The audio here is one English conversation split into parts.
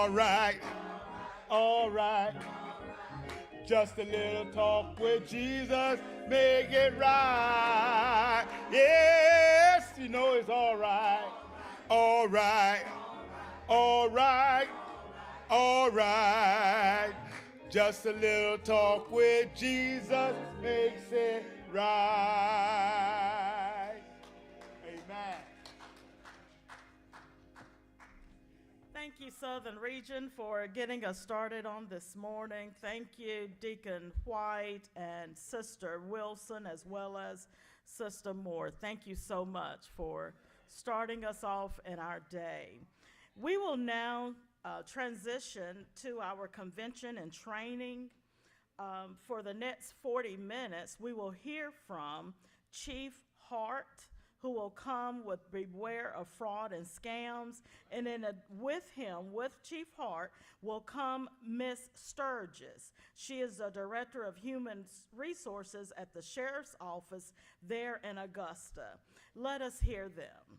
all right, all right. Just a little talk with Jesus, make it right. Yes, you know it's all right, all right, all right, all right. Just a little talk with Jesus makes it right. Amen. Thank you, Southern Region, for getting us started on this morning. Thank you, Deacon White and Sister Wilson, as well as Sister Moore. Thank you so much for starting us off in our day. We will now transition to our convention and training. For the next 40 minutes, we will hear from Chief Hart, who will come with Beware of Fraud and Scams. And then with him, with Chief Hart, will come Miss Sturgis. She is the Director of Human Resources at the Sheriff's Office there in Augusta. Let us hear them.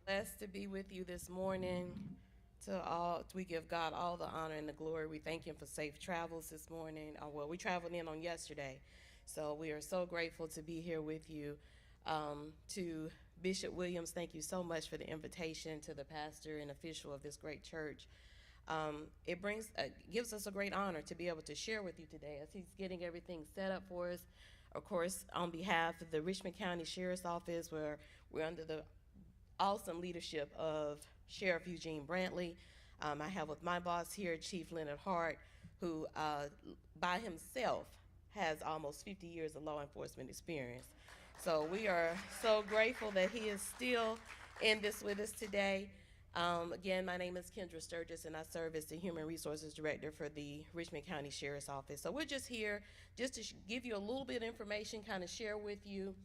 Blessed to be with you this morning. We give God all the honor and the glory. We thank Him for safe travels this morning. Well, we traveled in on yesterday, so we are so grateful to be here with you. To Bishop Williams, thank you so much for the invitation to the pastor and official of this great church. It gives us a great honor to be able to share with you today as he's getting everything set up for us. Of course, on behalf of the Richmond County Sheriff's Office, where we're under the awesome leadership of Sheriff Eugene Brantley. I have with my boss here, Chief Leonard Hart, who by himself has almost 50 years of law enforcement experience. So we are so grateful that he is still in this with us today. Again, my name is Kendra Sturgis, and I serve as the Human Resources Director for the Richmond County Sheriff's Office. So we're just here just to give you a little bit of information, kind of share with you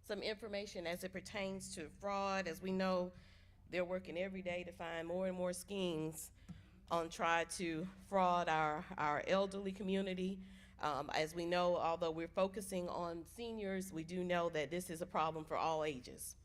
some information as it pertains to fraud. As we know, they're working every day to find more and more schemes on try to fraud our elderly community. As we know, although we're focusing on seniors, we do know that this is a problem for all ages.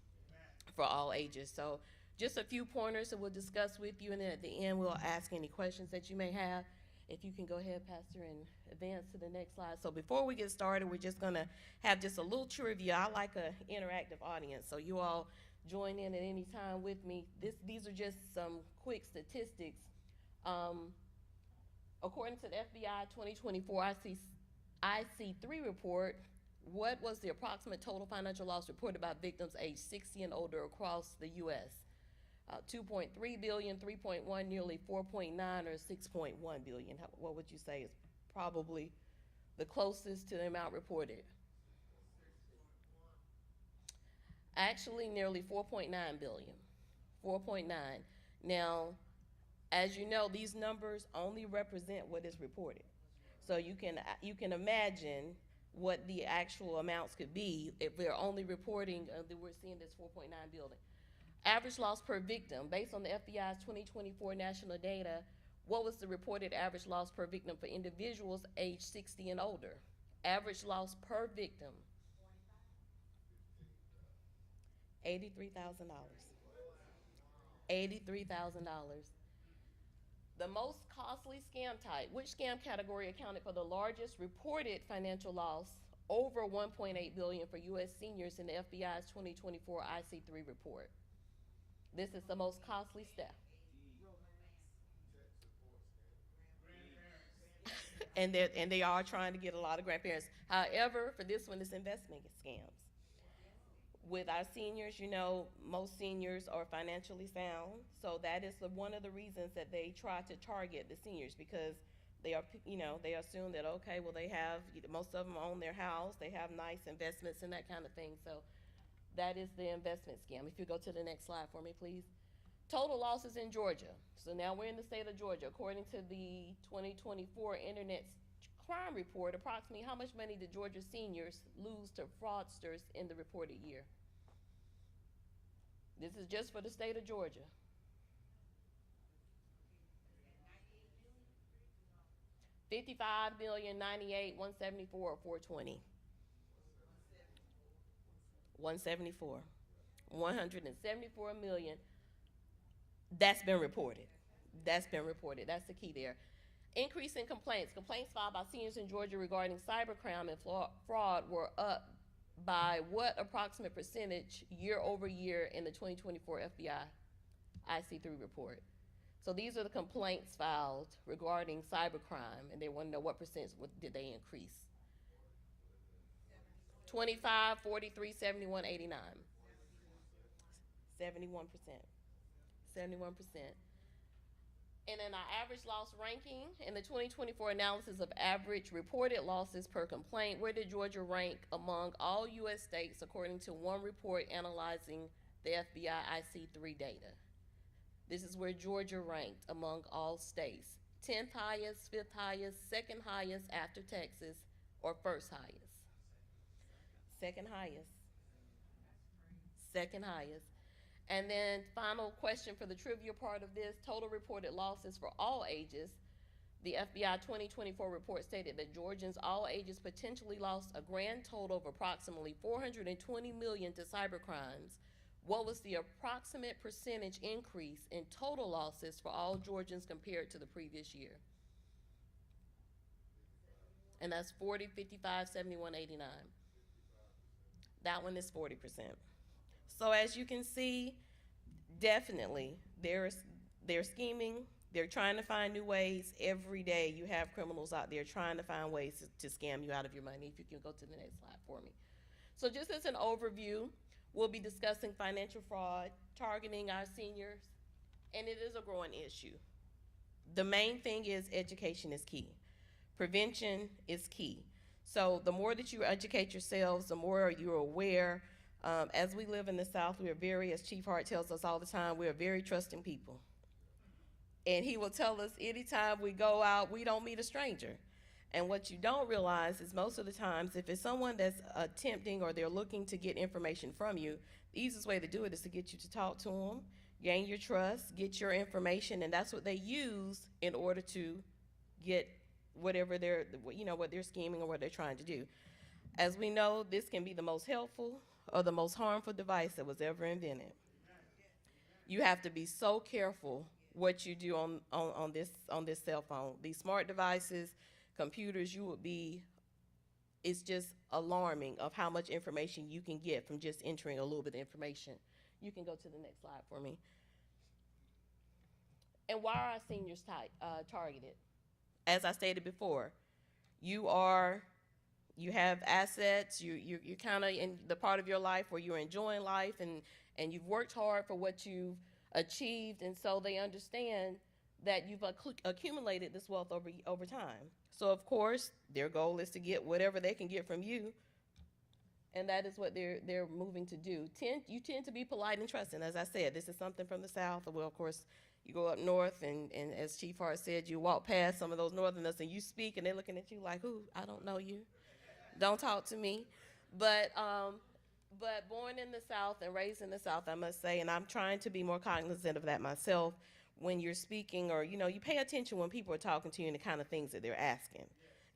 For all ages. So just a few pointers that we'll discuss with you, and then at the end we'll ask any questions that you may have. If you can go ahead, Pastor, and advance to the next slide. So before we get started, we're just going to have just a little trivia. I like an interactive audience, so you all join in at any time with me. These are just some quick statistics. According to the FBI 2024 IC3 report, what was the approximate total financial loss reported by victims aged 60 and older across the U.S.? 2.3 billion, 3.1, nearly 4.9, or 6.1 billion. What would you say is probably the closest to the amount reported? Actually, nearly 4.9 billion. 4.9. Now, as you know, these numbers only represent what is reported. So you can imagine what the actual amounts could be if we're only reporting that we're seeing this 4.9 billion. Average loss per victim, based on the FBI's 2024 national data, what was the reported average loss per victim for individuals aged 60 and older? Average loss per victim, $83,000. $83,000. The most costly scam type, which scam category accounted for the largest reported financial loss, over $1.8 billion for U.S. seniors in the FBI's 2024 IC3 report? This is the most costly step. And they are trying to get a lot of grandparents. However, for this one, it's investment scams. With our seniors, you know, most seniors are financially sound, so that is one of the reasons that they try to target the seniors, because they are, they assume that, okay, well, they have, most of them own their house, they have nice investments and that kind of thing. So that is the investment scam. If you go to the next slide for me, please. Total losses in Georgia. So now we're in the state of Georgia. According to the 2024 Internet Crime Report, approximately how much money did Georgia seniors lose to fraudsters in the reported year? This is just for the state of Georgia. $55 million, 98, 174, or 420. 174. 174 million. That's been reported. That's been reported. That's the key there. Increase in complaints. Complaints filed by seniors in Georgia regarding cybercrime and fraud were up by what approximate percentage year over year in the 2024 FBI IC3 report? So these are the complaints filed regarding cybercrime, and they want to know what percent did they increase. 25, 43, 71, 89. 71%. 71%. And in our average loss ranking, in the 2024 analysis of average reported losses per complaint, where did Georgia rank among all U.S. states according to one report analyzing the FBI IC3 data? This is where Georgia ranked among all states. 10th highest, 5th highest, second highest after Texas, or first highest? Second highest. Second highest. And then final question for the trivia part of this, total reported losses for all ages. The FBI 2024 report stated that Georgians all ages potentially lost a grand total of approximately $420 million to cybercrimes. What was the approximate percentage increase in total losses for all Georgians compared to the previous year? And that's 40, 55, 71, 89. That one is 40%. So as you can see, definitely they're scheming. They're trying to find new ways. Every day you have criminals out there trying to find ways to scam you out of your money. If you can go to the next slide for me. So just as an overview, we'll be discussing financial fraud, targeting our seniors, and it is a growing issue. The main thing is education is key. Prevention is key. So the more that you educate yourselves, the more you're aware. As we live in the South, we are very, as Chief Hart tells us all the time, we are very trusting people. And he will tell us anytime we go out, we don't meet a stranger. And what you don't realize is most of the times, if it's someone that's attempting or they're looking to get information from you, the easiest way to do it is to get you to talk to them, gain your trust, get your information, and that's what they use in order to get whatever what they're scheming or what they're trying to do. As we know, this can be the most helpful or the most harmful device that was ever invented. You have to be so careful what you do on this cell phone. These smart devices, computers, it's just alarming of how much information you can get from just entering a little bit of information. You can go to the next slide for me. And why are our seniors targeted? As I stated before, you have assets. You're kind of in the part of your life where you're enjoying life, and you've worked hard for what you've achieved, and so they understand that you've accumulated this wealth over time. So of course, their goal is to get whatever they can get from you, and that is what they're moving to do. You tend to be polite and trusting. As I said, this is something from the South. Well, of course, you go up north, and as Chief Hart said, you walk past some of those Northerners, and you speak, and they're looking at you like, who? I don't know you. Don't talk to me. But born in the South and raised in the South, I must say, and I'm trying to be more cognizant of that myself. When you're speaking, or you pay attention when people are talking to you and the kind of things that they're asking.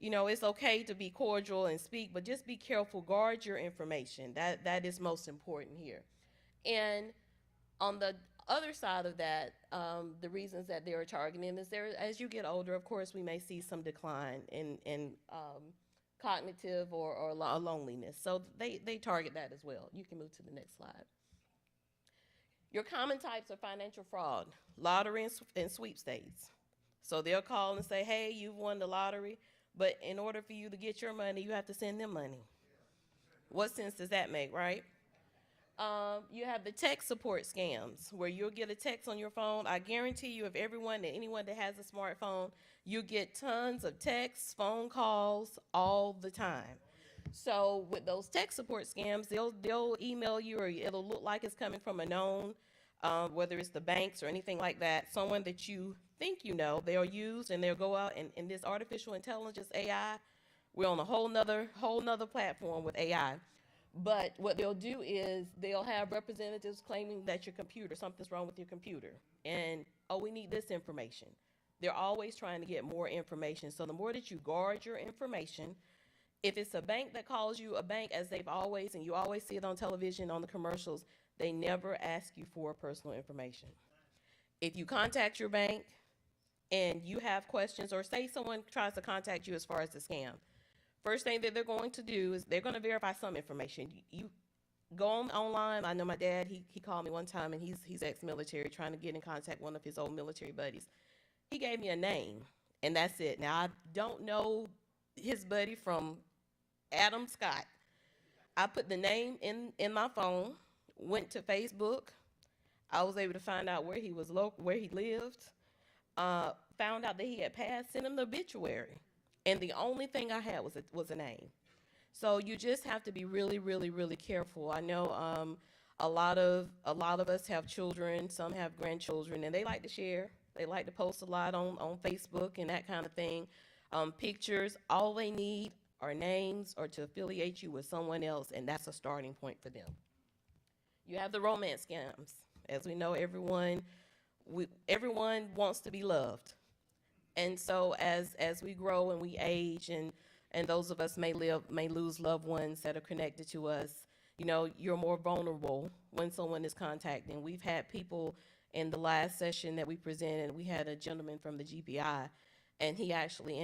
It's okay to be cordial and speak, but just be careful. Guard your information. That is most important here. And on the other side of that, the reasons that they are targeting is as you get older, of course, we may see some decline in cognitive or loneliness. So they target that as well. You can move to the next slide. Your common types are financial fraud, lottery, and sweepstakes. So they'll call and say, hey, you've won the lottery, but in order for you to get your money, you have to send them money. What sense does that make, right? You have the tech support scams, where you'll get a text on your phone. I guarantee you, if anyone that has a smartphone, you get tons of texts, phone calls all the time. So with those tech support scams, they'll email you, or it'll look like it's coming from a known, whether it's the banks or anything like that, someone that you think they'll use, and they'll go out and this artificial intelligence, AI, we're on a whole nother platform with AI. But what they'll do is they'll have representatives claiming that something's wrong with your computer, and we need this information. They're always trying to get more information. So the more that you guard your information, if it's a bank that calls you a bank, as they've always, and you always see it on television, on the commercials, they never ask you for personal information. If you contact your bank and you have questions, or say someone tries to contact you as far as the scam, first thing that they're going to do is they're going to verify some information. You go online. I know my dad, he called me one time, and he's ex-military, trying to get in contact with one of his old military buddies. He gave me a name, and that's it. Now, I don't know his buddy from Adam Scott. I put the name in my phone, went to Facebook. I was able to find out where he lived, found out that he had passed, sent him the obituary. And the only thing I had was a name. So you just have to be really, really, really careful. I know a lot of us have children, some have grandchildren, and they like to share. They like to post a lot on Facebook and that kind of thing. Pictures, all they need are names, or to affiliate you with someone else, and that's a starting point for them. You have the romance scams. As we know, everyone wants to be loved. And so as we grow and we age, and those of us may lose loved ones that are connected to us, you're more vulnerable when someone is contacting. We've had people in the last session that we presented. We had a gentleman from the GPI, and he actually